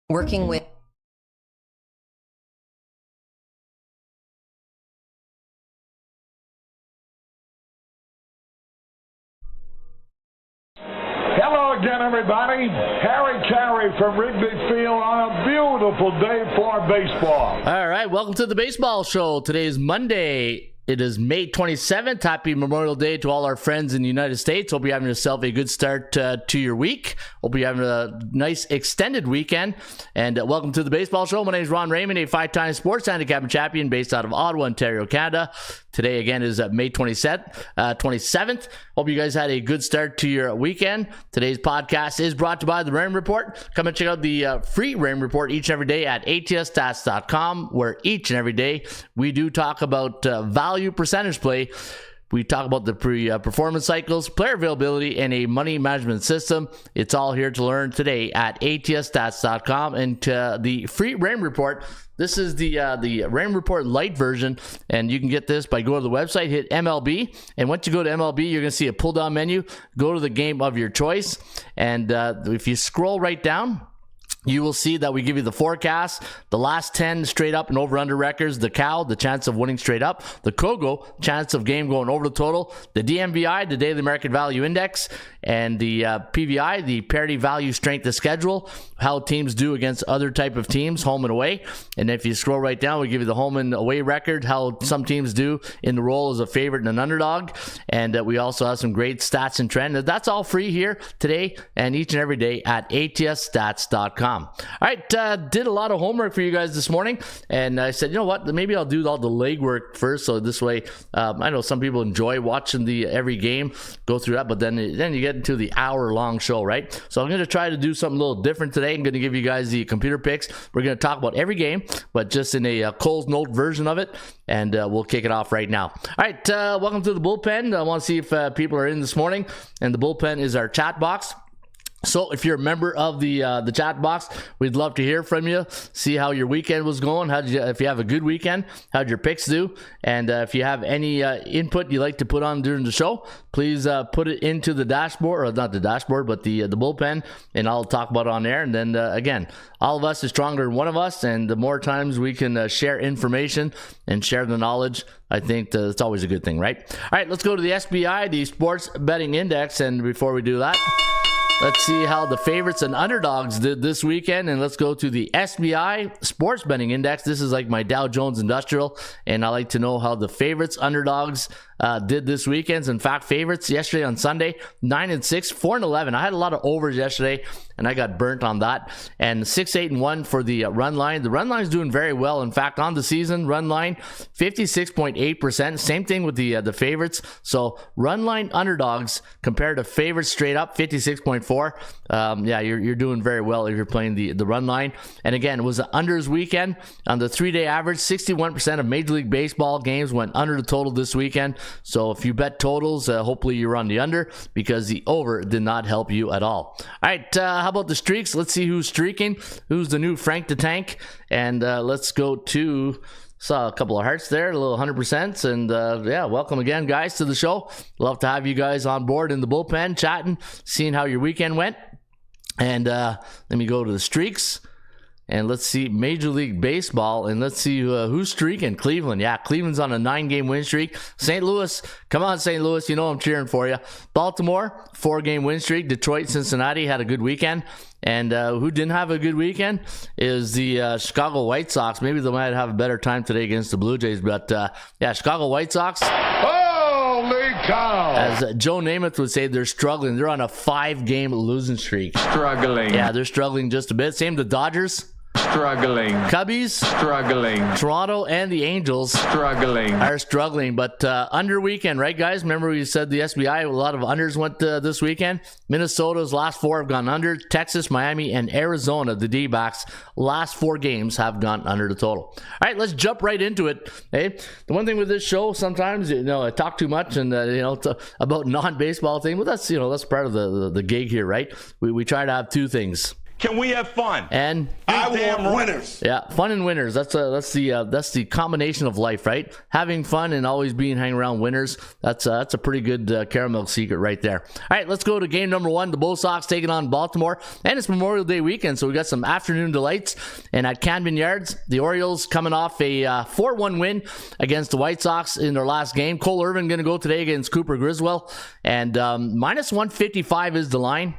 working with Hello again, everybody. Harry Carey from Wrigley Field on a beautiful day for baseball. All right, welcome to the Baseball Show. Today is Monday. It is May 27th. Happy Memorial Day to all our friends in the United States. Hope you're having yourself a good start to your week. Hope you're having a nice extended weekend. And welcome to the Baseball Show. My name is Ron Raymond, a five-time sports handicap champion based out of Ottawa, Ontario, Canada. Today, again, is May 27th. Hope you guys had a good start to your weekend. Today's podcast is brought to you by the Raymond Report. Come and check out the free Raymond Report each and every day at atsstats.com, where each and every day we do talk about value percentage play. We talk about the performance cycles, player availability, and a money management system. It's all here to learn today at atsstats.com. And the free Raymond Report, this is the Raymond Report Lite version, and you can get this by going to the website, hit MLB, and once you go to MLB, you're going to see a pull-down menu. Go to the game of your choice, and if you scroll right down, you will see that we give you the forecast, the last 10 straight up and over under records, the CAL, the chance of winning straight up, the KOGO, chance of game going over the total, the DMVI, the Daily American Value Index, and the PVI, the Parity Value Strength of Schedule, how teams do against other type of teams, home and away. And if you scroll right down, we give you the home and away record, how some teams do in the role as a favorite and an underdog. And we also have some great stats and trend. That's all free here today and each and every day at atsstats.com. All right, did a lot of homework for you guys this morning, and I said, you know what, maybe I'll do all the legwork first, so this way, I know some people enjoy watching every game, go through that, but then you get into the hour-long show, right? So I'm going to try to do something a little different today. I'm going to give you guys the computer picks. We're going to talk about every game, but just in a Cole's Note version of it, and we'll kick it off right now. All right, welcome to the bullpen. I want to see if people are in this morning, and the bullpen is our chat box. So if you're a member of the chat box, we'd love to hear from you. See how your weekend was going. If you have a good weekend, how'd your picks do? And if you have any input you'd like to put on during the show, please put it into the dashboard, or not the dashboard, but the bullpen, and I'll talk about it on air. And then again, all of us is stronger than one of us, and the more times we can share information and share the knowledge, I think it's always a good thing, right? All right, let's go to the SBI, the Sports Betting Index, and before we do that, let's see how the favorites and underdogs did this weekend, and let's go to the SBI Sports Betting Index. This is like my Dow Jones Industrial, and I like to know how the favorites, underdogs did this weekend. In fact, favorites yesterday on Sunday, 9-6, 4-11. I had a lot of overs yesterday, and I got burnt on that. And 6-8-1 for the run line. The run line is doing very well. In fact, on the season, run line 56.8%. Same thing with the favorites. So run line underdogs compared to favorites straight up 56.4. Yeah, you're doing very well if you're playing the run line. And again, it was an unders weekend. On the 3-day average, 61% of Major League Baseball games went under the total this weekend. So if you bet totals, hopefully you're on the under, because the over did not help you at all. All right, how about the streaks? Let's see who's streaking. Who's the new Frank the Tank? And let's go to... Saw a couple of hearts there, a little 100%. And yeah, welcome again, guys, to the show. Love to have you guys on board in the bullpen, chatting, seeing how your weekend went. And let me go to the streaks. And let's see Major League Baseball, and let's see who's streaking. Cleveland. Yeah, Cleveland's on a 9-game win streak. St. Louis, come on, St. Louis, you know I'm cheering for you. Baltimore, 4-game win streak. Detroit, Cincinnati had a good weekend. And who didn't have a good weekend is the Chicago White Sox. Maybe they might have a better time today against the Blue Jays, but yeah, Chicago White Sox. Holy cow! As Joe Namath would say, they're struggling. They're on a 5-game losing streak. Struggling. Yeah, they're struggling just a bit. Same the Dodgers. Struggling. Cubbies. Struggling. Toronto and the Angels Struggling. are struggling. But under weekend, right, guys? Remember we said the SBI, a lot of unders went this weekend. Minnesota's last 4 have gone under. Texas, Miami, and Arizona, the D-backs, last 4 games have gone under the total. All right, let's jump right into it. Hey, the one thing with this show, sometimes, I talk too much and, about non-baseball things. But that's, that's part of the gig here, right? We try to have 2 things. Can we have fun? And I want winners. Yeah, fun and winners. That's the combination of life, right? Having fun and always hanging around winners. That's a pretty good caramel secret right there. All right, let's go to game number 1. The Bull Sox taking on Baltimore, and it's Memorial Day weekend, so we got some afternoon delights. And at Camden Yards, the Orioles coming off a 4-1 win against the White Sox in their last game. Cole Irvin going to go today against Cooper Griswold, and minus 155 is the line.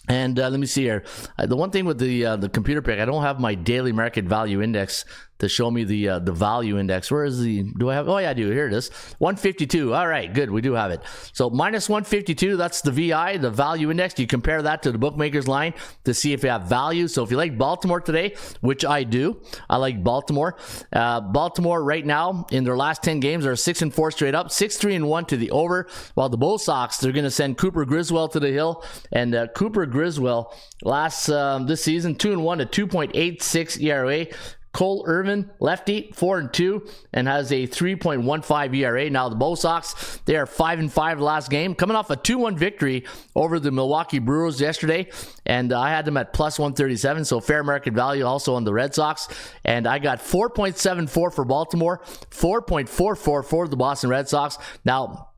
And let me see here. The one thing with the computer pick, I don't have my daily market value index to show me the value index. Where is do I have? Oh yeah, I do. Here it is. 152. All right, good. We do have it. So minus 152, that's the VI, the value index. You compare that to the bookmaker's line to see if you have value. So if you like Baltimore today, which I do, I like Baltimore. Baltimore right now in their last 10 games are 6-4 straight up, 6-3-1 to the over. While the Bull Sox, they're going to send Cooper Griswold to the hill, and Cooper Griswold last this season 2-1 to 2.86 ERA. Cole Irvin, lefty, 4-2, and has a 3.15 ERA. Now the Bull Sox, they are 5-5 the last game, coming off a 2-1 victory over the Milwaukee Brewers yesterday, and I had them at plus 137, so fair market value also on the Red Sox, and I got 4.74 for Baltimore, 4.44 for the Boston Red Sox. Now,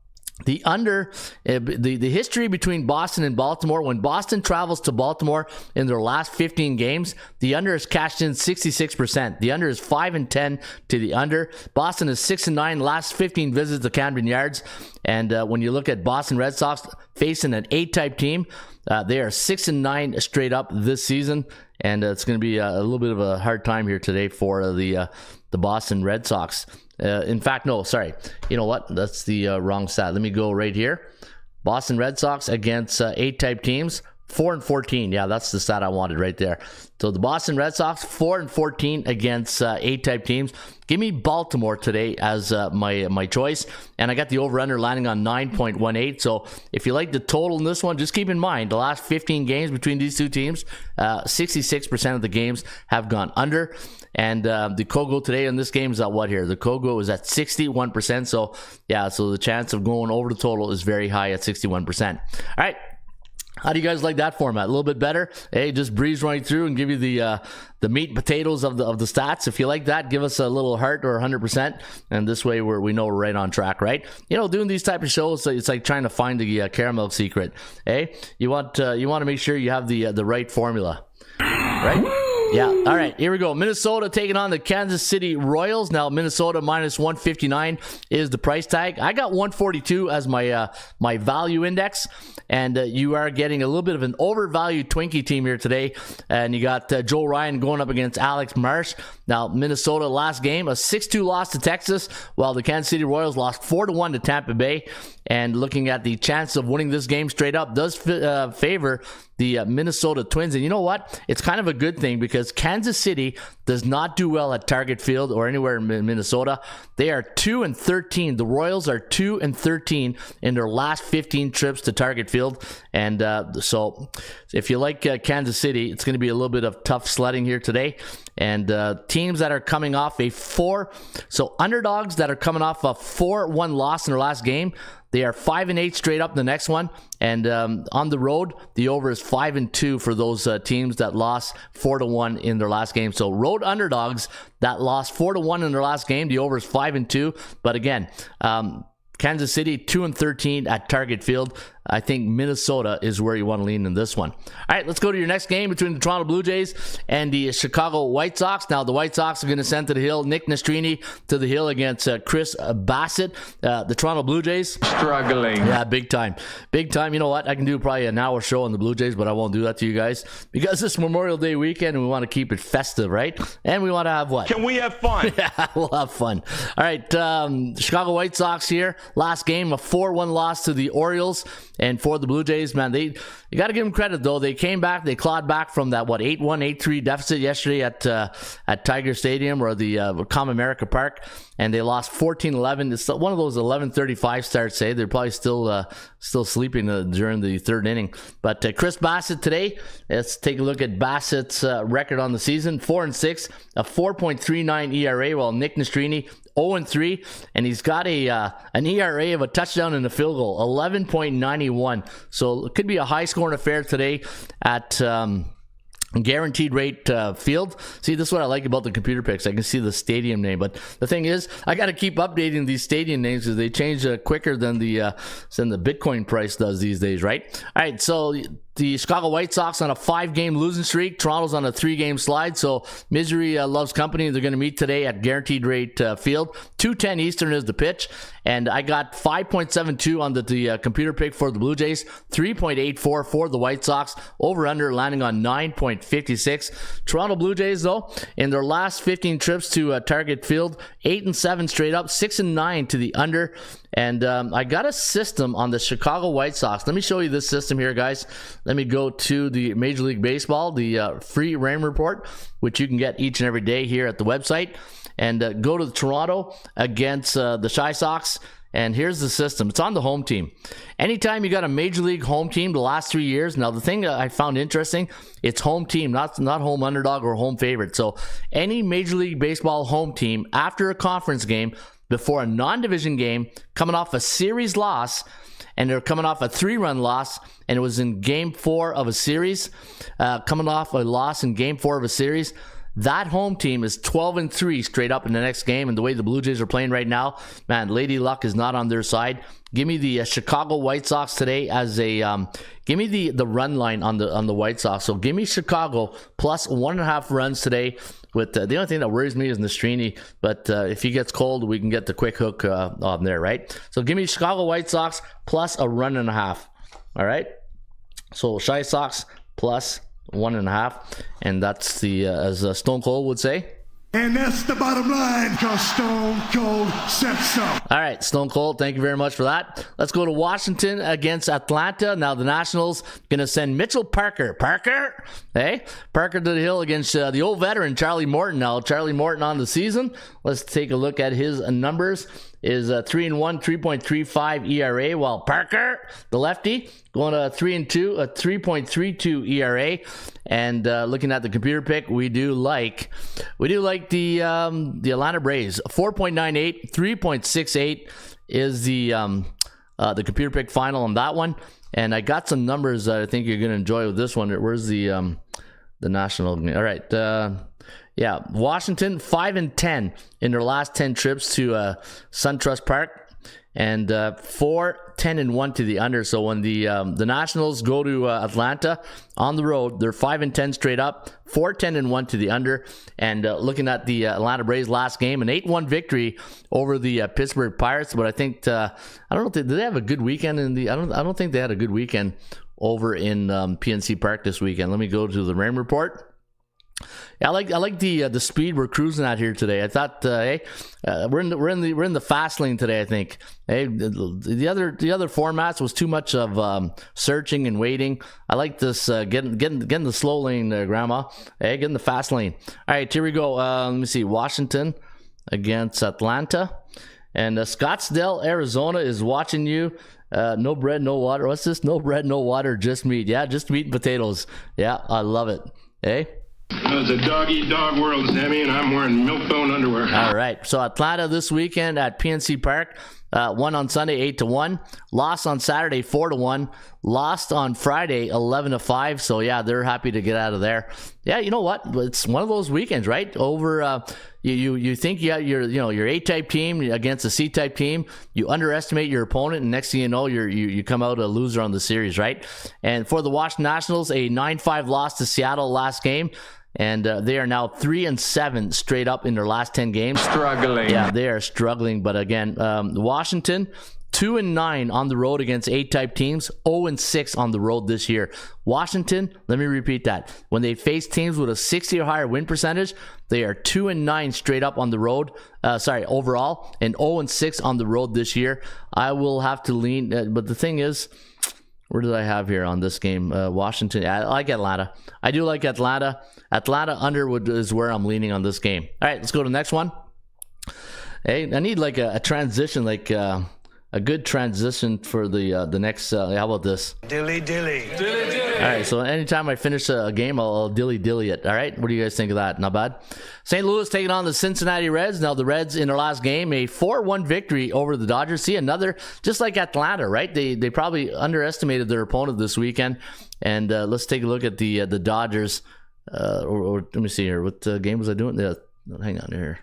the under, the history between Boston and Baltimore, when Boston travels to Baltimore in their last 15 games, the under is cashed in 66%. The under is 5-10 to the under. Boston is 6-9 last 15 visits to Camden Yards. And when you look at Boston Red Sox facing an A-type team, they are 6-9 straight up this season. And it's going to be a little bit of a hard time here today for the Boston Red Sox. In fact, no, sorry. You know what? That's the wrong stat. Let me go right here. Boston Red Sox against A-type teams, 4-14. Yeah, that's the stat I wanted right there. So the Boston Red Sox, 4-14 against A-type teams. Give me Baltimore today as my choice. And I got the over-under landing on 9.18. So if you like the total in this one, just keep in mind, the last 15 games between these two teams, 66% of the games have gone under. And the Kogo today in this game is at what here? The Kogo is at 61%. So, yeah, so the chance of going over the total is very high at 61%. All right. How do you guys like that format? A little bit better? Hey, just breeze right through and give you the meat and potatoes of the stats. If you like that, give us a little heart or 100%, and this way we know we're right on track, right? You know, doing these type of shows, it's like trying to find the caramel secret. Hey, you want to make sure you have the right formula, right? Yeah. All right. Here we go. Minnesota taking on the Kansas City Royals. Now, Minnesota minus 159 is the price tag. I got 142 as my value index, and you are getting a little bit of an overvalued Twinkie team here today. And you got Joe Ryan going up against Alex Marsh. Now, Minnesota last game, a 6-2 loss to Texas, while the Kansas City Royals lost 4-1 to Tampa Bay. And looking at the chance of winning this game straight up does favor the Minnesota Twins. And you know what? It's kind of a good thing because Kansas City does not do well at Target Field or anywhere in Minnesota. They are 2-13. The Royals are 2-13 in their last 15 trips to Target Field. And so if you like Kansas City, it's going to be a little bit of tough sledding here today. And teams that are coming off underdogs that are coming off a 4-1 loss in their last game, they are 5-8 straight up in the next one. And on the road, the over is 5-2 for those teams that lost 4-1 in their last game. So road underdogs that lost 4-1 in their last game, the over is 5-2. But again, Kansas City 2-13 at Target Field. I think Minnesota is where you want to lean in this one. All right, let's go to your next game between the Toronto Blue Jays and the Chicago White Sox. Now, the White Sox are going to send to the hill Nick Nastrini to the hill against Chris Bassett. The Toronto Blue Jays struggling. Yeah, big time. Big time. You know what? I can do probably an hour show on the Blue Jays, but I won't do that to you guys because it's Memorial Day weekend and we want to keep it festive, right? And we want to have what? Can we have fun? Yeah, we'll have fun. All right, Chicago White Sox here. Last game, a 4-1 loss to the Orioles. And for the Blue Jays, man, you got to give them credit, though. They came back. They clawed back from that, 8-1, 8-3 deficit yesterday at Tiger Stadium or the Comerica Park. And they lost 14-11. It's one of those 11:35 starts, They're probably still sleeping during the third inning. But Chris Bassett today, let's take a look at Bassett's record on the season. 4-6, a 4.39 ERA, while Nick Nastrini 0-3, and he's got an ERA of a touchdown and a field goal, 11.91. So it could be a high-scoring affair today at Guaranteed rate field. See, this is what I like about the computer picks. I can see the stadium name, but the thing is, I got to keep updating these stadium names because they change quicker than the Bitcoin price does these days, right? All right, so the Chicago White Sox on a 5-game losing streak. Toronto's on a 3-game slide. So misery loves company. They're going to meet today at guaranteed rate field. 2:10 Eastern is the pitch. And I got 5.72 on the computer pick for the Blue Jays, 3.84 for the White Sox. Over-under landing on 9.56. Toronto Blue Jays, though, in their last 15 trips to Target Field, 8-7 straight up, 6-9 to the under. And I got a system on the Chicago White Sox. Let me show you this system here, guys. Let me go to the Major League Baseball, the free Raymond report, which you can get each and every day here at the website. And go to Toronto against the Chi Sox. And here's the system. It's on the home team. Anytime you got a Major League home team the last 3 years, now the thing I found interesting, it's home team, not home underdog or home favorite. So any Major League Baseball home team after a conference game, before a non-division game, coming off a series loss, and they're coming off a 3-run loss, and it was in game 4 of a series, coming off a loss in game 4 of a series, that home team is 12-3 straight up in the next game. And the way the Blue Jays are playing right now, man, Lady Luck is not on their side. Give me the Chicago White Sox today as a give me the run line on the White Sox. So give me Chicago plus 1.5 runs today. With the only thing that worries me is Nastrini, but if he gets cold, we can get the quick hook on there, right? So give me Chicago White Sox plus 1.5. All right. So Chi Sox plus 1.5, and that's the as Stone Cold would say. And that's the bottom line, because Stone Cold said so. All right, Stone Cold, thank you very much for that. Let's go to Washington against Atlanta. Now the Nationals going to send Mitchell Parker. Parker to the hill against the old veteran, Charlie Morton. Now, Charlie Morton on the season. Let's take a look at his numbers. Is 3-1, 3.35 ERA, while Parker, the lefty, going to 3-2, a 3.32 ERA. And looking at the computer pick, we do like the Atlanta Braves. 4.98, 3.68 is the computer pick final on that one. And I got some numbers that I think you're going to enjoy with this one. Where's the National? All right. Yeah, Washington 5-10 in their last 10 trips to SunTrust Park, and 4-10-1 to the under. So when the Nationals go to Atlanta on the road, they're 5-10 straight up, 4-10-1 to the under. And looking at the Atlanta Braves last game, an 8-1 victory over the Pittsburgh Pirates. But I think I don't know, did they have a good weekend in the? I don't think they had a good weekend over in PNC Park this weekend. Let me go to the Rain report. Yeah, I like the speed we're cruising at here today. I thought, we're in the fast lane today. I think, the other formats was too much of searching and waiting. I like this getting the slow lane, Grandma. Getting the fast lane. All right, here we go. Let me see. Washington against Atlanta, and Scottsdale, Arizona is watching you. No bread, no water. What's this? No bread, no water, just meat. Yeah, just meat and potatoes. Yeah, I love it. It's a dog-eat-dog world, Sammy, and I'm wearing milk-bone underwear. All right. So Atlanta this weekend at PNC Park. Won on Sunday 8-1. Lost on Saturday 4-1. Lost on Friday 11-5. So yeah, they're happy to get out of there. Yeah, you know what? It's one of those weekends, right? Over you think you got your A-type team against a C-type team. You underestimate your opponent, and next thing you know, you come out a loser on the series, right? And for the Washington Nationals, a 9-5 loss to Seattle last game. And they are now 3-7 straight up in their last 10 games. Struggling. Yeah, they are struggling. But again, Washington 2-9 on the road against A-type teams. 0-6 on the road this year. Washington, let me repeat that. When they face teams with a 60 or higher win percentage, they are 2-9 straight up on the road. Overall, and 0-6 on the road this year. I will have to lean, but the thing is, where did I have here on this game? Washington. I like Atlanta. I do like Atlanta. Atlanta Underwood is where I'm leaning on this game. All right, let's go to the next one. Hey, I need like a transition, like a good transition for the next. How about this? Dilly dilly. Dilly dilly. All right, so anytime I finish a game, I'll dilly it. All right, what do you guys think of that? Not bad. St. Louis taking on the Cincinnati Reds. Now the Reds in their last game, a 4-1 victory over the Dodgers. See, another, just like Atlanta, right? They probably underestimated their opponent this weekend. And let's take a look at the Dodgers. or let me see here. What game was I doing? Yeah, hang on here.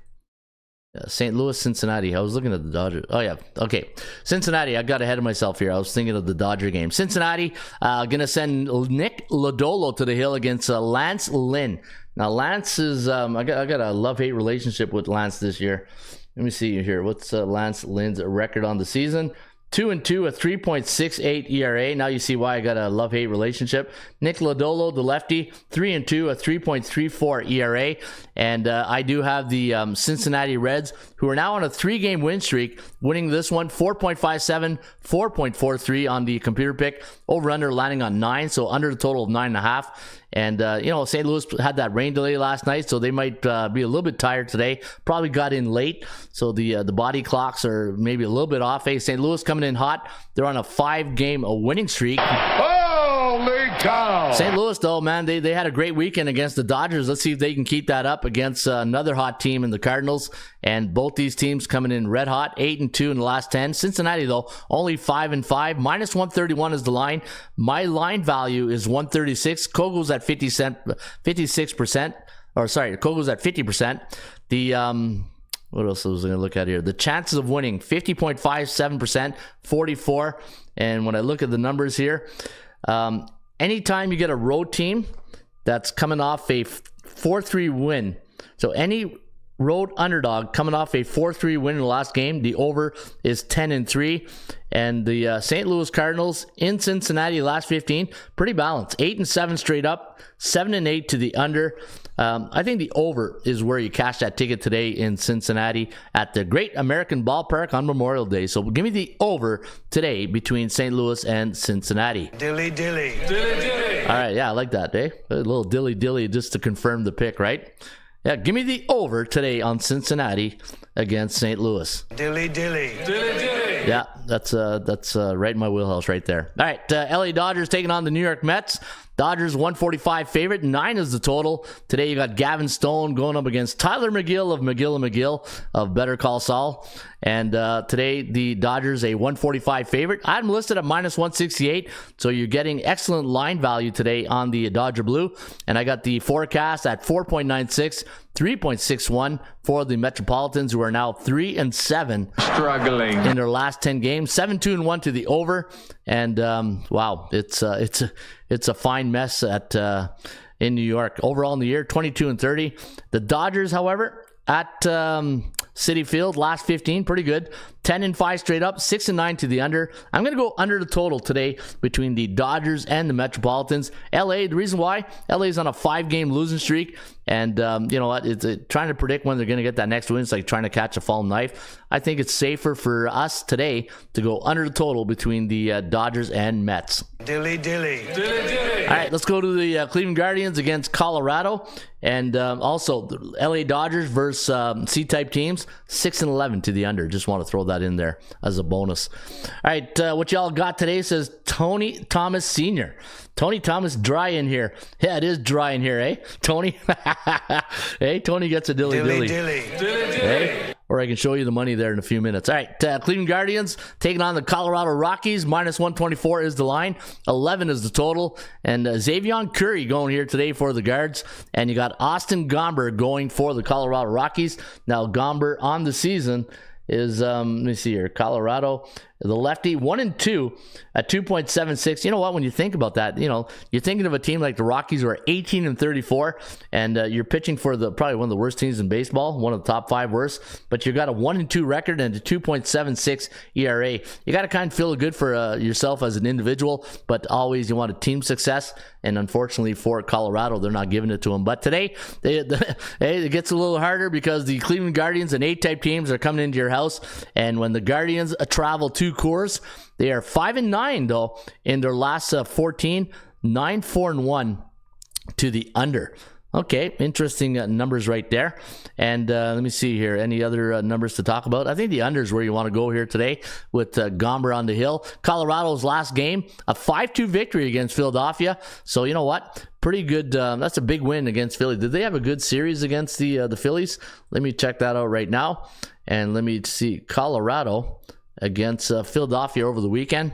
St. Louis, Cincinnati. I was looking at the Dodgers. Oh, yeah. Okay. Cincinnati. I got ahead of myself here. I was thinking of the Dodger game. Cincinnati going to send Nick Lodolo to the hill against Lance Lynn. Now, Lance is, I got a love-hate relationship with Lance this year. Let me see here. What's Lance Lynn's record on the season? 2-2, a 3.68 ERA. Now you see why I got a love-hate relationship. Nick Lodolo, the lefty, 3-2, a 3.34 ERA. And I do have the Cincinnati Reds, who are now on a 3-game win streak, winning this one 4.57, 4.43 on the computer pick. Over-under landing on 9, so under the total of 9.5. And, St. Louis had that rain delay last night, so they might be a little bit tired today. Probably got in late, so the body clocks are maybe a little bit off. Hey, St. Louis coming in hot. They're on a 5-game winning streak. Holy cow! St. Louis, though, man, they had a great weekend against the Dodgers. Let's see if they can keep that up against another hot team in the Cardinals. And both these teams coming in red hot, 8-2 in the last 10. Cincinnati, though, only 5-5. Minus 131 is the line. My line value is 136. Kogo's at 56%. Or sorry, Kogo's at 50%. The what else was I going to look at here? The chances of winning, 50.57%, 44. And when I look at the numbers here, anytime you get a road team that's coming off a 4-3 win, so any road underdog coming off a 4-3 win in the last game, the over is 10-3. And the St. Louis Cardinals in Cincinnati last 15, pretty balanced. 8-7 straight up, 7-8 to the under. I think the over is where you cash that ticket today in Cincinnati at the Great American Ballpark on Memorial Day. So give me the over today between St. Louis and Cincinnati. Dilly dilly. Dilly dilly. All right, yeah, I like that, eh? A little dilly dilly just to confirm the pick, right? Yeah, give me the over today on Cincinnati against St. Louis. Dilly dilly. Dilly dilly. Yeah, that's right in my wheelhouse right there. All right, LA Dodgers taking on the New York Mets. Dodgers 145 favorite, 9 is the total. Today you got Gavin Stone going up against Tyler McGill of McGill & McGill of Better Call Saul. And today the Dodgers a 145 favorite. I'm listed at minus 168, so you're getting excellent line value today on the Dodger Blue. And I got the forecast at 4.96, 3.61 for the Metropolitans, who are now 3-7, Struggling. in their last 10 games. 7-2-1 to the over. And wow, it's a fine mess at in New York. Overall in the year, 22-30. The Dodgers, however, at Citi Field, last 15, pretty good. 10-5 straight up, 6-9 to the under. I'm going to go under the total today between the Dodgers and the Metropolitans. LA, the reason why, LA is on a 5-game losing streak. And you know what? It's trying to predict when they're going to get that next win. It's like trying to catch a falling knife. I think it's safer for us today to go under the total between the Dodgers and Mets. Dilly dilly. Dilly dilly. All right, let's go to the Cleveland Guardians against Colorado. And also, the LA Dodgers versus C-type teams, 6-11 to the under. Just want to throw that in there as a bonus. All right, what y'all got today says Tony Thomas Sr. Tony Thomas, dry in here. Yeah, it is dry in here, eh, Tony? Hey, Tony gets a dilly dilly. Dilly. Dilly dilly. Hey? Or I can show you the money there in a few minutes. All right, Cleveland Guardians taking on the Colorado Rockies. Minus 124 is the line. 11 is the total. And Xavier Curry going here today for the Guards. And you got Austin Gomber going for the Colorado Rockies. Now, Gomber on the season is, let me see here, Colorado, the lefty, 1-2 at 2.76. You know what? When you think about that, you know, you're thinking of a team like the Rockies who are 18-34, and you're pitching for probably one of the worst teams in baseball, one of the top 5 worst. But you got a 1-2 record and a 2.76 ERA. You got to kind of feel good for yourself as an individual, but always you want a team success. And unfortunately for Colorado, they're not giving it to them. But today, it gets a little harder because the Cleveland Guardians and A-type teams are coming into your house. And when the Guardians travel to Coors, they are 5-9 though in their last 14, 9-4-1 to the under. Okay, interesting numbers right there. And let me see here. Any other numbers to talk about? I think the under is where you want to go here today with Gomber on the hill. Colorado's last game, a 5-2 victory against Philadelphia. So you know what? Pretty good. That's a big win against Philly. Did they have a good series against the Phillies? Let me check that out right now. And let me see. Colorado against Philadelphia over the weekend.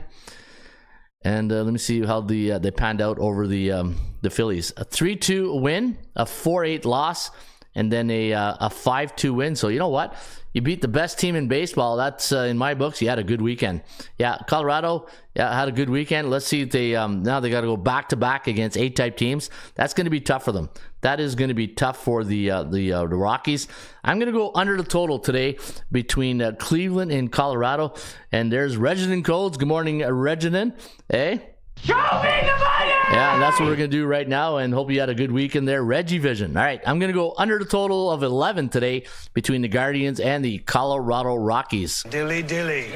And let me see how they panned out over the Phillies. A 3-2 win, a 4-8 loss, and then a 5-2 win. So you know what? You beat the best team in baseball. That's in my books. You had a good weekend. Yeah, Colorado, had a good weekend. Let's see if they now they got to go back to back against A-type teams. That's going to be tough for them. That is going to be tough for the Rockies. I'm going to go under the total today between Cleveland and Colorado. And there's Reginald Codes. Good morning, Reginald. Hey. Show me the money! Yeah, and that's what we're going to do right now, and hope you had a good weekend there. Reggie Vision. All right, I'm going to go under the total of 11 today between the Guardians and the Colorado Rockies. Dilly dilly.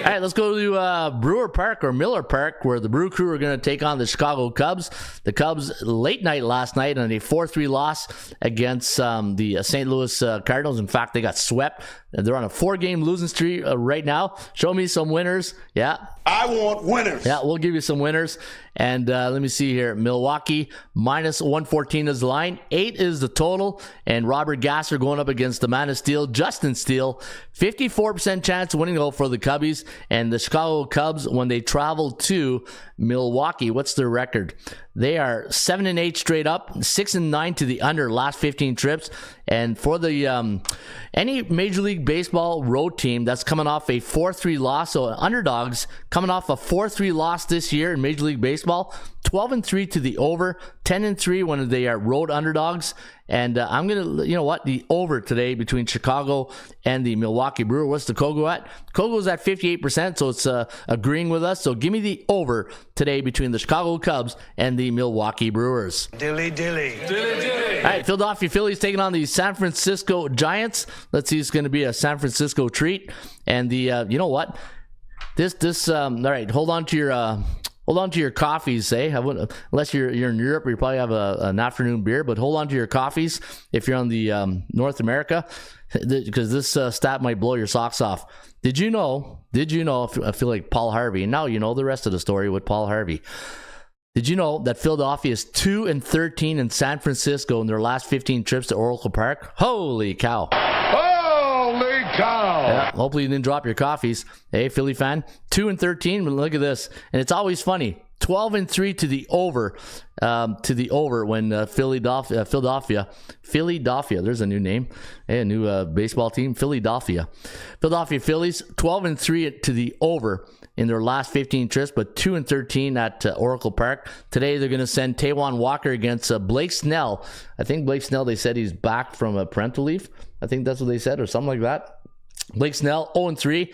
All right, let's go to Brewer Park or Miller Park, where the Brew Crew are going to take on the Chicago Cubs. The Cubs late night last night on a 4-3 loss against the St. Louis Cardinals. In fact, they got swept. They're on a 4-game losing streak right now. Show me some winners. Yeah. I want winners. Yeah, we'll give you some winners. And let me see here. Milwaukee, minus 114 is the line. 8 is the total. And Robert Gasser going up against the man of steel, Justin Steele. 54% chance of winning goal for the Cubbies. And the Chicago Cubs, when they travel to Milwaukee, what's their record? They are 7-8 straight up, 6-9 to the under last 15 trips. And for the any Major League Baseball road team that's coming off a 4-3 loss, so underdogs coming off a 4-3 loss this year in Major League Baseball, 12-3 to the over, 10-3 when they are road underdogs. And I'm going to, you know what, the over today between Chicago and the Milwaukee Brewers. What's the Kogo at? Kogo's at 58%, so it's agreeing with us. So give me the over today between the Chicago Cubs and the Milwaukee Brewers. Dilly dilly. All right, Philadelphia Phillies taking on the San Francisco Giants. Let's see, it's going to be a San Francisco treat. And the, you know what? All right, hold on to your coffees, unless you're in Europe, you probably have an afternoon beer, but hold on to your coffees if you're on the North America, because this stat might blow your socks off. Did you know, I feel like Paul Harvey, and now you know the rest of the story with Paul Harvey. Did you know that Philadelphia is 2-13 in San Francisco in their last 15 trips to Oracle Park? Holy cow. Holy cow! Yeah, hopefully you didn't drop your coffees. Hey, Philly fan, 2-13. But look at this, and it's always funny. 12-3 to the over when Philadelphia. There's a new name, a new baseball team. Philadelphia Phillies 12-3 to the over in their last 15 trips, but 2-13 at Oracle Park. Today they're going to send Taijuan Walker against Blake Snell. I think Blake Snell, they said he's back from a parental leave. I think that's what they said, or something like that. Blake Snell, 0-3,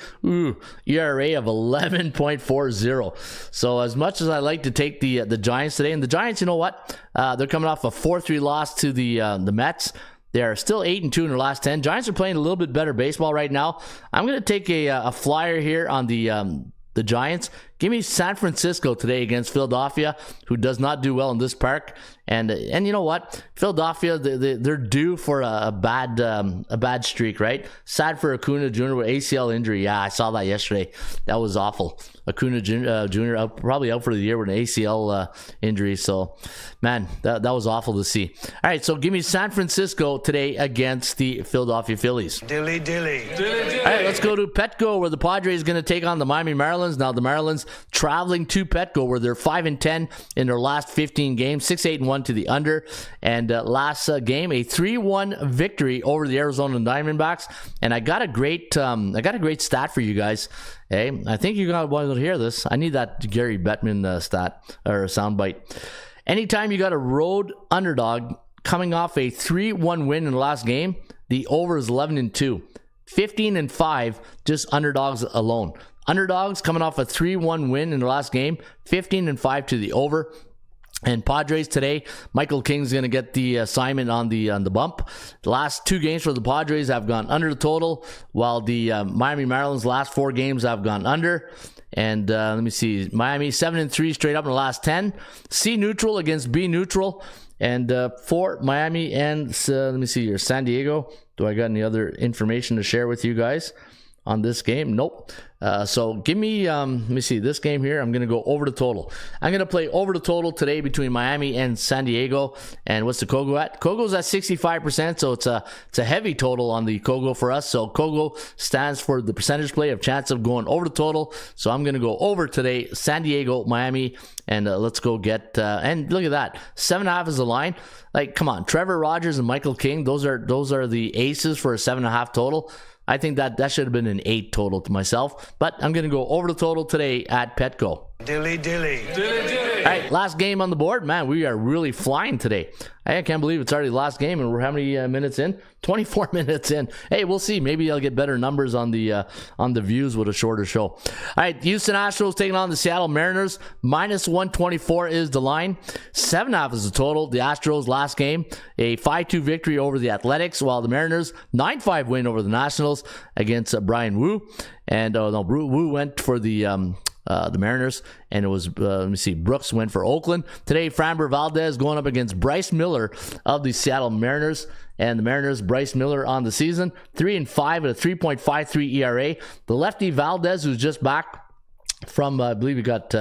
ERA of 11.40. So as much as I like to take the Giants today, and the Giants, you know what? They're coming off a 4-3 loss to the Mets. They are still 8-2 in their last 10. Giants are playing a little bit better baseball right now. I'm going to take a flyer here on the Giants. Give me San Francisco today against Philadelphia, who does not do well in this park. And you know what? Philadelphia, they're due for a bad streak, right? Sad for Acuna Jr. with ACL injury. Yeah, I saw that yesterday. That was awful. Acuna Jr. Probably out for the year with an ACL injury. So, man, that was awful to see. All right, so give me San Francisco today against the Philadelphia Phillies. Dilly dilly. All right, let's go to Petco, where the Padres is going to take on the Miami Marlins. Now, the Marlins traveling to Petco, where they're 5-10 in their last 15 games, 6-8-1 to the under. And last game, a 3-1 victory over the Arizona Diamondbacks. And I got a great stat for you guys. Hey, I think you're going to want to hear this. I need that Gary Bettman stat or soundbite. Anytime you got a road underdog coming off a 3-1 win in the last game, the over is 11-2. 15-5 just underdogs alone. Underdogs coming off a 3-1 win in the last game, 15-5 to the over. And Padres today, Michael King's going to get the assignment on the bump. The last 2 games for the Padres have gone under the total, while the Miami Marlins last 4 games have gone under. And let me see, Miami 7-3 straight up in the last 10. C neutral against B neutral. And for Miami and let me see here, San Diego. Do I got any other information to share with you guys on this game? Nope. So give me, let me see, this game here, I'm going to go over the total. I'm going to play over the total today between Miami and San Diego. And what's the Kogo at? Kogo's at 65%, so it's a heavy total on the Kogo for us. So Kogo stands for the percentage play of chance of going over the total. So I'm going to go over today, San Diego, Miami, and let's go get, and look at that, 7.5 is the line. Like, come on, Trevor Rogers and Michael King, those are the aces for a 7.5 total. I think that should have been an 8 total to myself, but I'm going to go over the total today at Petco. Dilly dilly. All right, last game on the board. Man, we are really flying today. I can't believe it's already the last game, and we're how many minutes in? 24 minutes in. Hey, we'll see. Maybe I'll get better numbers on the views with a shorter show. All right, Houston Astros taking on the Seattle Mariners. -124 is the line. 7.5 is the total. The Astros last game, a 5-2 victory over the Athletics, while the Mariners 9-5 win over the Nationals against Brian Wu. And Wu went for the Mariners, and it was, let me see, Brooks went for Oakland. Today, Framber Valdez going up against Bryce Miller of the Seattle Mariners. And the Mariners, Bryce Miller on the season, 3-5 at a 3.53 ERA. The lefty Valdez, who's just back from, I believe he got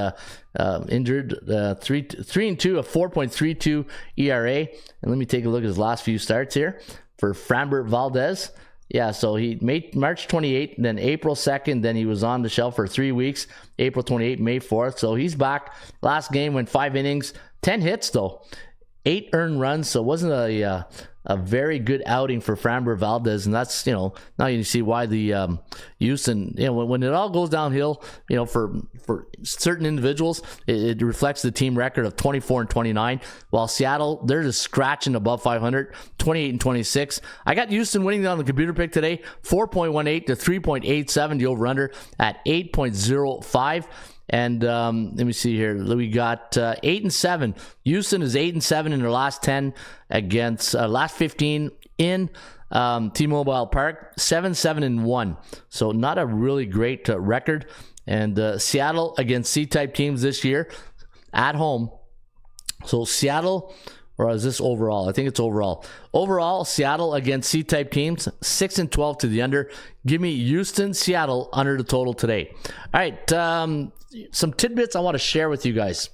injured, 3-2, a 4.32 ERA. And let me take a look at his last few starts here for Framber Valdez. Yeah, so he made March 28th, then April 2nd, then he was on the shelf for 3 weeks, April 28th, May 4th. So he's back. Last game went 5 innings, 10 hits though, 8 earned runs. So it wasn't a very good outing for Framber Valdez, and that's, now you see why the Houston, when it all goes downhill, for certain individuals, it reflects the team record of 24-29, while Seattle, they're just scratching above 500, 28-26. I got Houston winning on the computer pick today, 4.18 to 3.87, the over-under at 8.05. And let me see here. We got 8-7. Houston is 8-7 in their last 10 against last 15 in T-Mobile Park. 7-7-1. So not a really great record. And Seattle against C-type teams this year at home. So Seattle, or is this overall? I think it's overall. Overall, Seattle against C-type teams, 6-12 to the under. Give me Houston, Seattle under the total today. All right, some tidbits I want to share with you guys.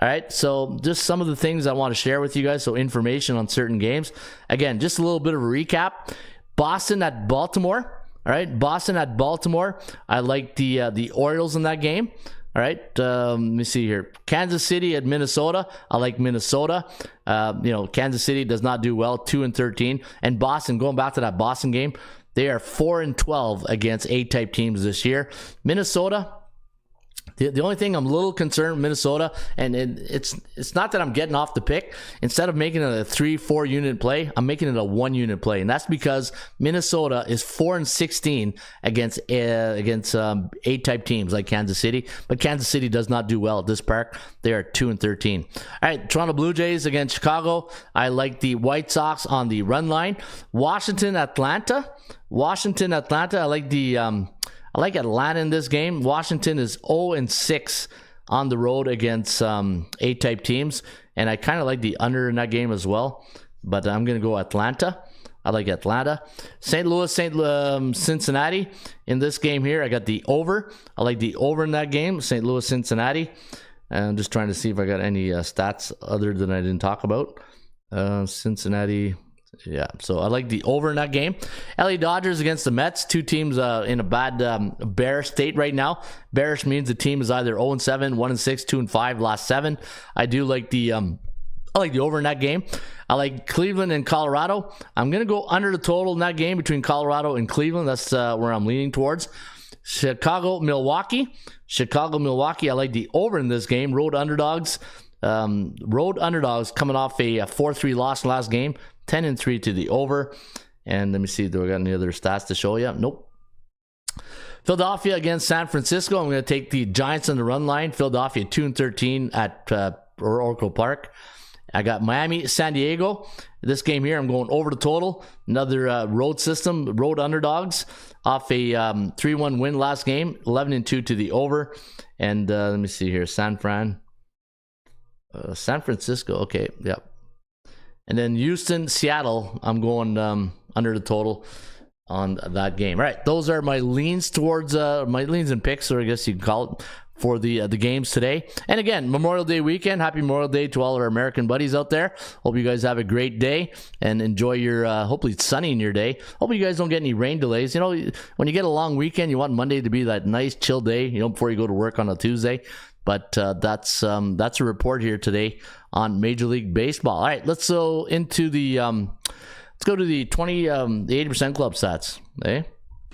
All right, so just some of the things I want to share with you guys, so information on certain games. Again, just a little bit of a recap. Boston at Baltimore. All right, Boston at Baltimore. I like the Orioles in that game. All right, let me see here. Kansas City at Minnesota. I like Minnesota. Kansas City does not do well, 2-13. And Boston, going back to that Boston game, they are 4-12 against A-type teams this year. Minnesota, the only thing I'm a little concerned with Minnesota, and it's not that I'm getting off the pick. Instead of making it a 3-4 unit play, I'm making it a 1 unit play, and that's because Minnesota is 4-16 against A-type teams like Kansas City. But Kansas City does not do well at this park. They are 2-13. All right, Toronto Blue Jays against Chicago. I like the White Sox on the run line. Washington Atlanta. I like Atlanta in this game. Washington is 0-6 on the road against A-type teams, and I kind of like the under in that game as well, but I'm going to go Atlanta. I like Atlanta. St. Louis, Cincinnati. In this game here, I got the over. I like the over in that game, St. Louis, Cincinnati. And I'm just trying to see if I got any stats other than I didn't talk about. Cincinnati. Yeah, so I like the over in that game. LA Dodgers against the Mets. Two teams in a bad bear state right now. Bearish means the team is either 0-7, 1-6, 2-5 last 7. I do like the over in that game. I like Cleveland and Colorado. I'm gonna go under the total in that game between Colorado and Cleveland. That's where I'm leaning towards. Chicago, Milwaukee. I like the over in this game. Road underdogs coming off a 4-3 loss last game. 10-3 to the over. And let me see, do I got any other stats to show you? Nope. Philadelphia against San Francisco. I'm going to take the Giants on the run line. Philadelphia 2-13 at Oracle Park. I got Miami, San Diego. This game here, I'm going over the total. Another road underdogs off a 3-1 win last game. 11-2 to the over. And let me see here, San Francisco. Okay, yep. And then Houston, Seattle, I'm going under the total. on that game. All right, those are my leans towards my leans and picks, or I guess you can call it, for the games today. And again, Memorial Day weekend. Happy Memorial Day to all our American buddies out there. Hope you guys have a great day and enjoy your hopefully it's sunny in your day. Hope you guys don't get any rain delays. You know, when you get a long weekend, you want Monday to be that nice chill day, you know, before you go to work on a Tuesday. But that's a report here today on Major League Baseball. All right, let's go into the let's go to the 80% club stats. Eh?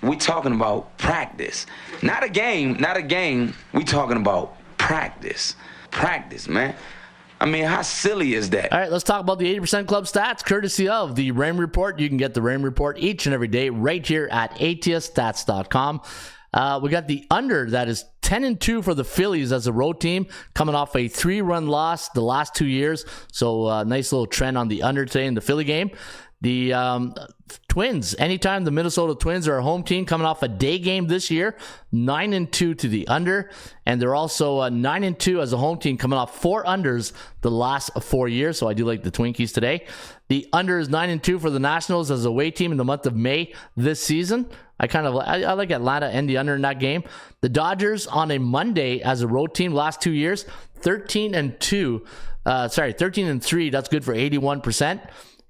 We talking about practice, not a game. We talking about practice, man. I mean, how silly is that? All right, let's talk about the 80% club stats, courtesy of the Raymond Report. You can get the Raymond Report each and every day right here at ATSstats.com. We got the under that is 10-2 for the Phillies as a road team, coming off a 3-run loss the last 2 years. So nice little trend on the under today in the Philly game. The Twins, anytime the Minnesota Twins are a home team, coming off a day game this year, 9-2 to the under, and they're also 9-2 as a home team, coming off 4 unders the last 4 years. So I do like the Twinkies today. The under is 9-2 for the Nationals as a away team in the month of May this season. I like Atlanta and the under in that game. The Dodgers on a Monday as a road team last 2 years, 13-3. That's good for 81%.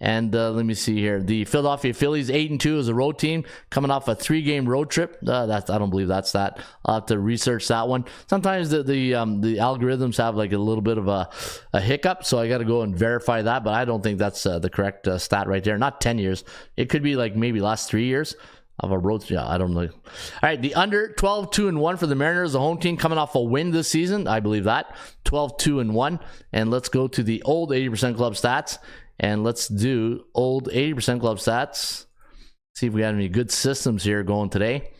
And let me see here. The Philadelphia Phillies 8-2 as a road team, coming off a 3-game road trip. I don't believe that's that. I'll have to research that one. Sometimes the algorithms have like a little bit of a hiccup, so I got to go and verify that. But I don't think that's the correct stat right there. Not 10 years. It could be like maybe last 3 years of a road. Yeah, I don't know. All right, the under 12-2-1 for the Mariners, a home team coming off a win this season. I believe that 12-2-1. And let's go to the old 80% club stats. And let's do old 80% club stats. See if we have any good systems here going today.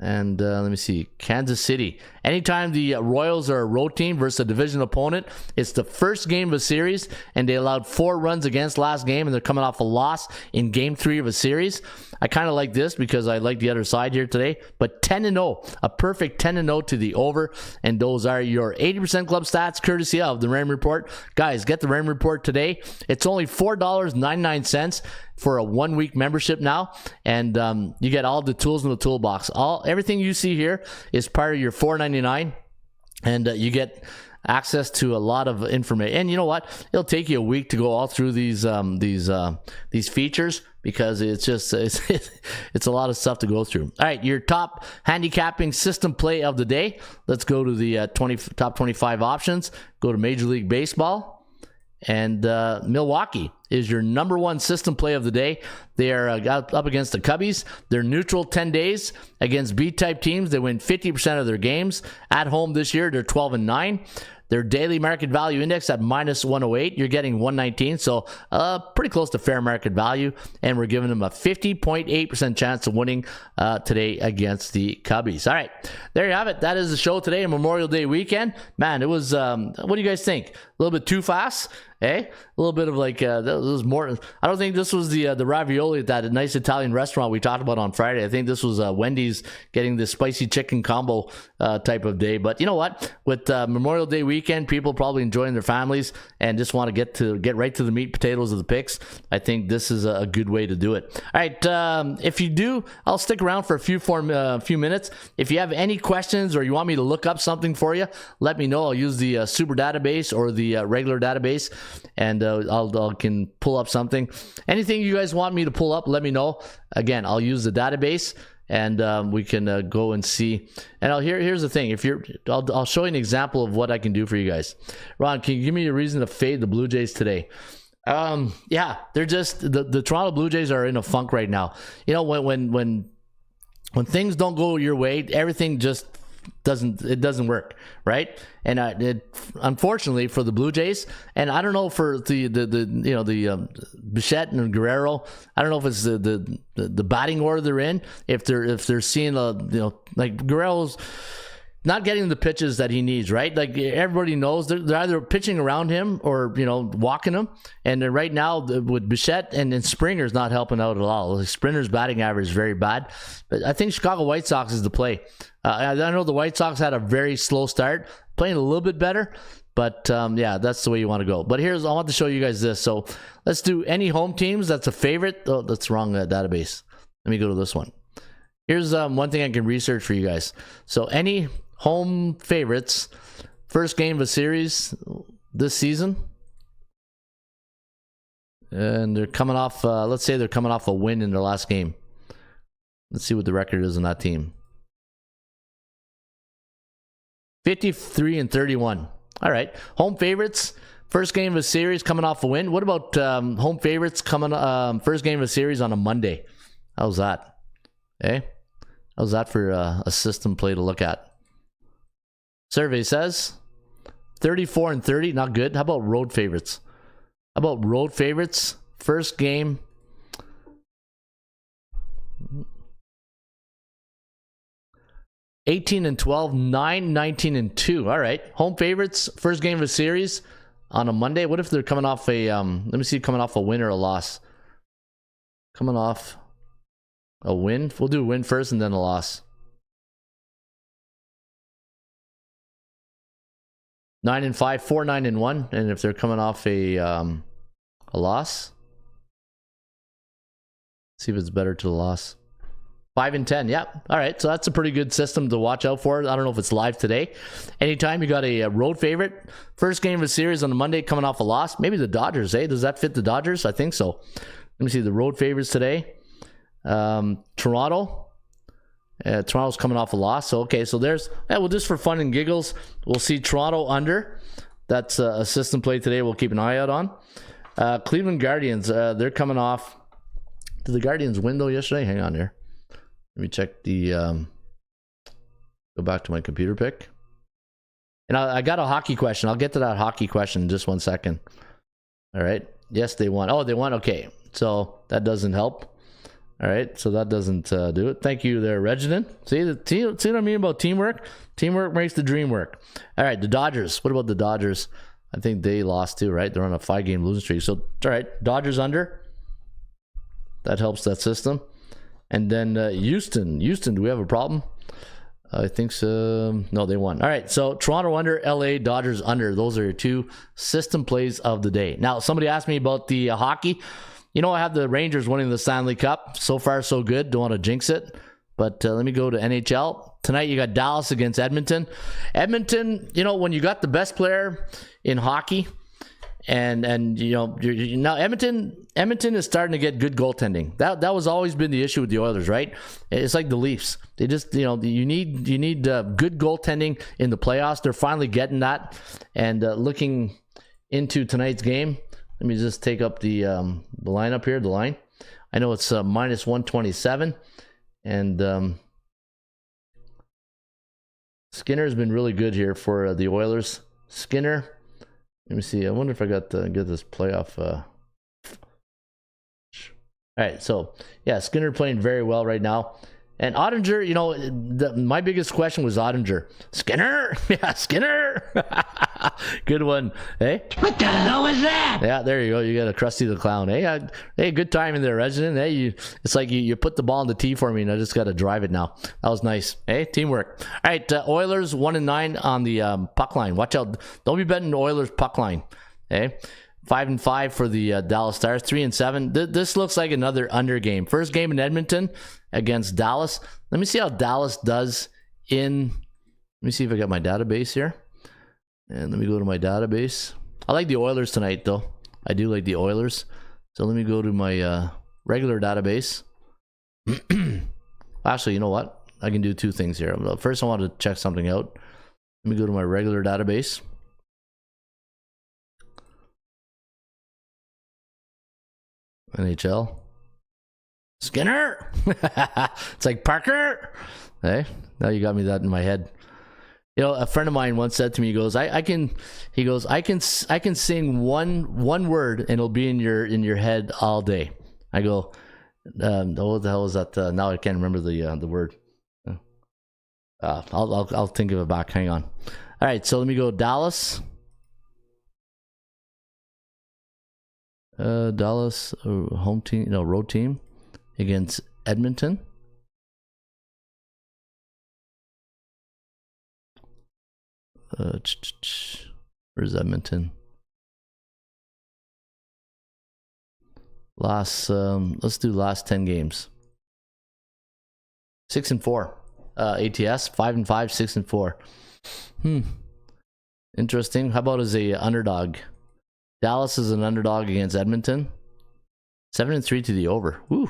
And let me see. Kansas City. Anytime the Royals are a road team versus a division opponent, it's the first game of a series, and they allowed 4 runs against last game, and they're coming off a loss in game 3 of a series. I kind of like this because I like the other side here today. But 10-0, a perfect 10-0 to the over. And those are your 80% club stats, courtesy of the Raymond Report. Guys, get the Raymond Report today. It's only $4.99 for a 1-week membership now, and you get all the tools in the toolbox. Everything you see here is part of your $4.99, and you get access to a lot of information. And you know what? It'll take you a week to go all through these features, because it's a lot of stuff to go through. All right, your top handicapping system play of the day. Let's go to the top 25 options. Go to Major League Baseball, and Milwaukee is your number 1 system play of the day. They are up against the Cubbies. They're neutral 10 days against B-type teams. They win 50% of their games. At home this year, they're 12-9. Their daily market value index at -108. You're getting 119, so pretty close to fair market value. And we're giving them a 50.8% chance of winning today against the Cubbies. All right, there you have it. That is the show today, Memorial Day weekend. Man, it was, what do you guys think? A little bit too fast? A little bit of like, that was more. I don't think this was the ravioli at that nice Italian restaurant we talked about on Friday. I think this was Wendy's getting the spicy chicken combo type of day. But you know what? With Memorial Day weekend, people probably enjoying their families and just want to get right to the meat potatoes of the picks. I think this is a good way to do it. All right, if you do, I'll stick around for a few minutes. If you have any questions or you want me to look up something for you, let me know. I'll use the super database or the regular database, and I can pull up something. Anything you guys want me to pull up, let me know. Again, I'll use the database, and we can go and see. And here's the thing: I'll show you an example of what I can do for you guys. Ron, can you give me a reason to fade the Blue Jays today? Yeah, they're just the Toronto Blue Jays are in a funk right now. You know, when things don't go your way, everything just doesn't work, right? And unfortunately for the Blue Jays, and I don't know for the Bichette and Guerrero, I don't know if it's the batting order they're in, if they're seeing like Guerrero's not getting the pitches that he needs, right? Like everybody knows they're either pitching around him or, walking him. And then right now with Bichette and Springer's not helping out at all. Like Springer's batting average is very bad. But I think Chicago White Sox is the play. I know the White Sox had a very slow start, playing a little bit better. But yeah, that's the way you want to go. But I want to show you guys this. So let's do any home teams. That's a favorite. Oh, that's wrong database. Let me go to this one. Here's one thing I can research for you guys. So any home favorites, first game of a series this season, and they're coming off, let's say they're coming off a win in their last game. Let's see what the record is on that team. 53-31. All right. Home favorites, first game of a series coming off a win. What about home favorites coming first game of a series on a Monday? How's that? Hey? How's that for a system play to look at? Survey says 34-30, not good. How about road favorites? How about road favorites? First game. (18-12), 9-19-2. All right. Home favorites, first game of a series on a Monday. What if they're coming off a let me see, coming off a win or a loss? Coming off a win. We'll do a win first and then a loss. 9-5, 4-9-1, and if they're coming off a loss, see if it's better to the loss. 5-10, yeah. All right, so that's a pretty good system to watch out for. I don't know if it's live today. Anytime you got a road favorite, first game of a series on a Monday coming off a loss, maybe the Dodgers, eh? Does that fit the Dodgers? I think so. Let me see the road favorites today. Toronto. Toronto's coming off a loss. So, okay, so there's, well, just for fun and giggles, we'll see Toronto under. That's a system play today we'll keep an eye out on. Cleveland Guardians, they're coming off. Did the Guardians win, though, yesterday? Hang on here. Let me check the, go back to my computer pick. And I got a hockey question. I'll get to that hockey question in just 1 second. All right. Yes, they won. Oh, they won. Okay. So that doesn't help. All right, so that doesn't do it. Thank you there, Reginald. See what I mean about teamwork? Teamwork makes the dream work. All right, the Dodgers. What about the Dodgers? I think they lost too, right? They're on a 5-game losing streak. So, all right, Dodgers under. That helps that system. And then Houston. Houston, do we have a problem? I think so. No, they won. All right, so Toronto under, LA, Dodgers under. Those are your two system plays of the day. Now, somebody asked me about the hockey. You know, I have the Rangers winning the Stanley Cup. So far, so good. Don't want to jinx it. But let me go to NHL. Tonight, you got Dallas against Edmonton. Edmonton, you know, when you got the best player in hockey, and you know, now Edmonton is starting to get good goaltending. That was always been the issue with the Oilers, right? It's like the Leafs. They just, you know, you need good goaltending in the playoffs. They're finally getting that. And looking into tonight's game, let me just take up the lineup here, the line. I know it's minus 127. And Skinner has been really good here for the Oilers. Skinner, let me see. I wonder if I got to get this playoff. All right, so, yeah, Skinner playing very well right now. And Ottinger, you know, my biggest question was Ottinger. Skinner? Yeah, Skinner. Good one. Hey? What the hell is that? Yeah, there you go. You got a Krusty the Clown. Hey, hey, good time in there, Resident. Hey, it's like you put the ball in the tee for me, and I just got to drive it now. That was nice. Hey, teamwork. All right, Oilers 1-9 on the puck line. Watch out. Don't be betting the Oilers puck line. Hey? 5-5 for the Dallas Stars. 3-7. This looks like another under game. First game in Edmonton against Dallas. Let me see how Dallas does in. Let me see if I got my database here. And let me go to my database. I like the Oilers tonight, though. I do like the Oilers. So let me go to my regular database. Actually, you know what? I can do two things here. First, I want to check something out. Let me go to my regular database. NHL. Skinner. It's like Parker. Hey, now you got me that in my head. You know, a friend of mine once said to me, he goes, I can sing one word and it'll be in your head all day. I go, what the hell is that? Now I can't remember the word. I'll think of it back. Hang on. All right, so let me go Dallas. Dallas home team, no, road team against Edmonton. Where's Edmonton? Let's do last 10 games. 6-4 ATS. 5-5, 6-4. Interesting. How about as a underdog? Dallas is an underdog against Edmonton. 7-3 to the over. Woo. You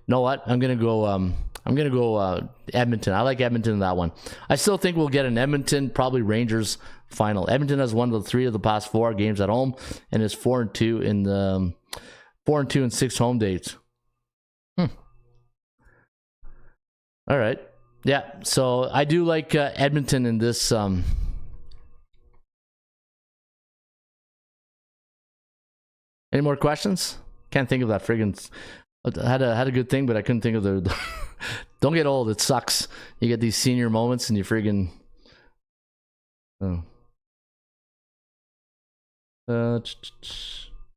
know what? I'm gonna go Edmonton. I like Edmonton in that one. I still think we'll get an Edmonton, probably Rangers final. Edmonton has won the 3 of the past 4 games at home and is 4-2 in the 4-2 in 6 home dates. All right. Yeah. So I do like Edmonton in this. Any more questions? Can't think of that friggin'. Had a good thing, but I couldn't think of the. Don't get old. It sucks. You get these senior moments, and you friggin'.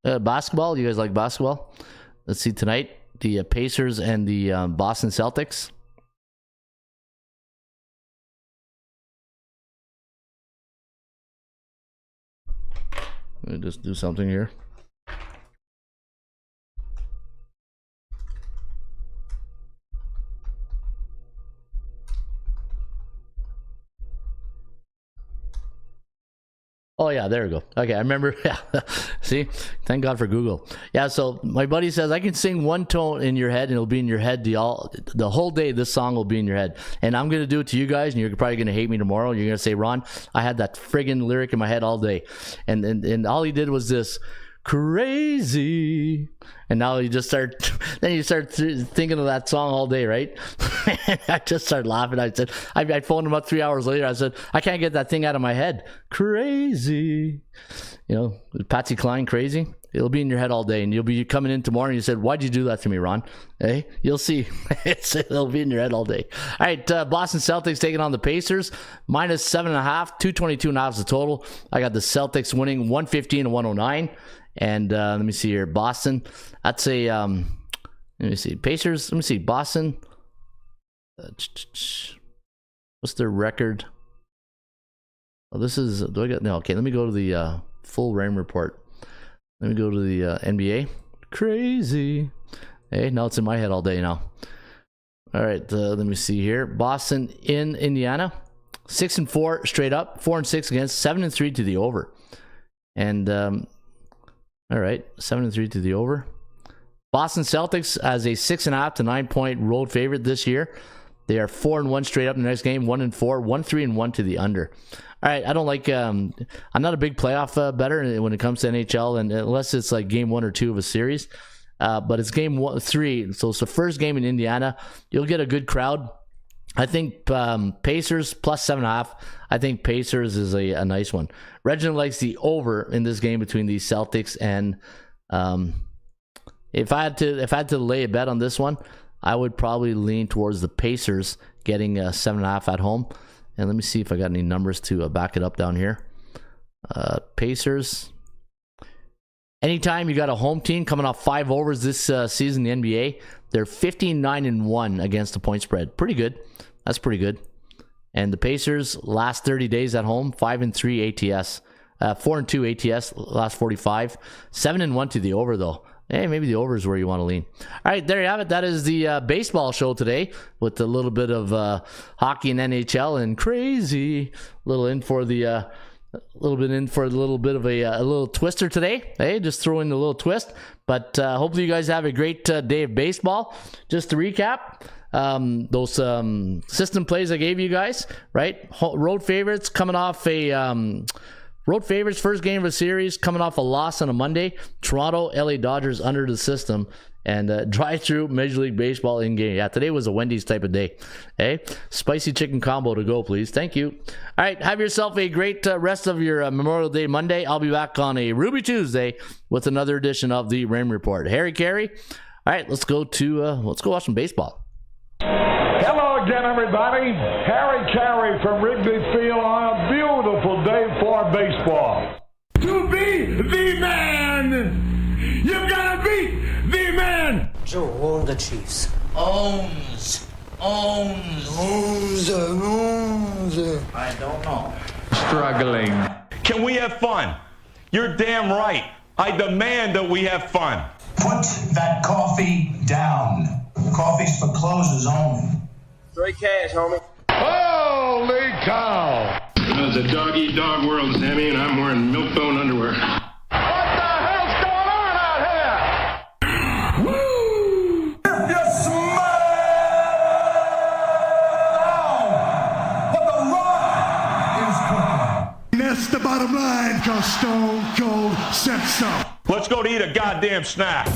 Basketball. You guys like basketball? Let's see tonight. The Pacers and the Boston Celtics. Let me just do something here. Oh yeah, there we go. Okay, I remember. Yeah, see, thank God for Google. Yeah, so my buddy says I can sing one tone in your head, and it'll be in your head the whole day. This song will be in your head, and I'm gonna do it to you guys, and you're probably gonna hate me tomorrow. You're gonna say, Ron, I had that friggin' lyric in my head all day, and all he did was this. Crazy, and now you just start. Then you start thinking of that song all day, right? I just started laughing. I said, I phoned him up 3 hours later. I said, I can't get that thing out of my head. Crazy, you know, Patsy Cline, crazy. It'll be in your head all day, and you'll be coming in tomorrow. And you said, "Why'd you do that to me, Ron?" Hey, you'll see. It'll be in your head all day. All right, Boston Celtics taking on the Pacers, -7.5, 222.5 is the total. I got the Celtics winning 115-109. And let me see here. Boston, that's a let me see. Pacers, let me see. Boston, what's their record? Oh, this is, do I got, no, okay, let me go to the full Rain report. Let me go to the NBA. Crazy. Hey, now it's in my head all day now. All right, let me see here. Boston in Indiana, 6-4 straight up, 4-6 against, 7-3 to the over. And all right, 7-3 to the over. Boston Celtics as a 6.5 to 9 point road favorite this year. They are 4-1 straight up in the next game, 1-4, 1-3-1 to the under. All right, I don't like. I'm not a big playoff bettor when it comes to NHL, and unless it's like game 1 or 2 of a series. But it's game 3, so it's the first game in Indiana. You'll get a good crowd. I think Pacers plus 7.5. I think Pacers is a nice one. Reginald likes the over in this game between the Celtics and if I had to lay a bet on this one, I would probably lean towards the Pacers getting 7.5 at home. And let me see if I got any numbers to back it up down here. Pacers. Anytime you got a home team coming off 5 overs this season in the NBA, they're 15-9-1 against the point spread. Pretty good. That's pretty good. And the Pacers last 30 days at home, 5-3 ATS, 4-2 ATS last 45, 7-1 to the over though. Hey, maybe the over is where you want to lean. All right, there you have it. That is the baseball show today with a little bit of hockey and NHL and crazy. A little bit of a little twister today. Hey, just throw in a little twist. But hopefully you guys have a great day of baseball. Just to recap, those system plays I gave you guys, right? Road favorites coming off a road favorites first game of a series coming off a loss on a Monday. Toronto, LA Dodgers under the system. And drive-through Major League Baseball in-game. Yeah, today was a Wendy's type of day. Hey, spicy chicken combo to go, please. Thank you. All right, have yourself a great rest of your Memorial Day Monday. I'll be back on a Ruby Tuesday with another edition of the Rain Report. Harry Carey. All right, let's go watch some baseball. Hello again, everybody. Harry Carey from Wrigley Field on a beautiful day for baseball. To be the man, you gotta be the man. Joe owned the Chiefs. Owns. Owns. I don't know. Struggling. Can we have fun? You're damn right. I demand that we have fun. Put that coffee down. Coffee's for closers only. Straight cash, homie. Holy cow! It's a dog-eat-dog world, Sammy, and I'm wearing milk-bone underwear. What the hell's going on out here? Woo! If you smell what the Rock is cooking. That's the bottom line, cause Stone Cold said so. Let's go to eat a goddamn snack.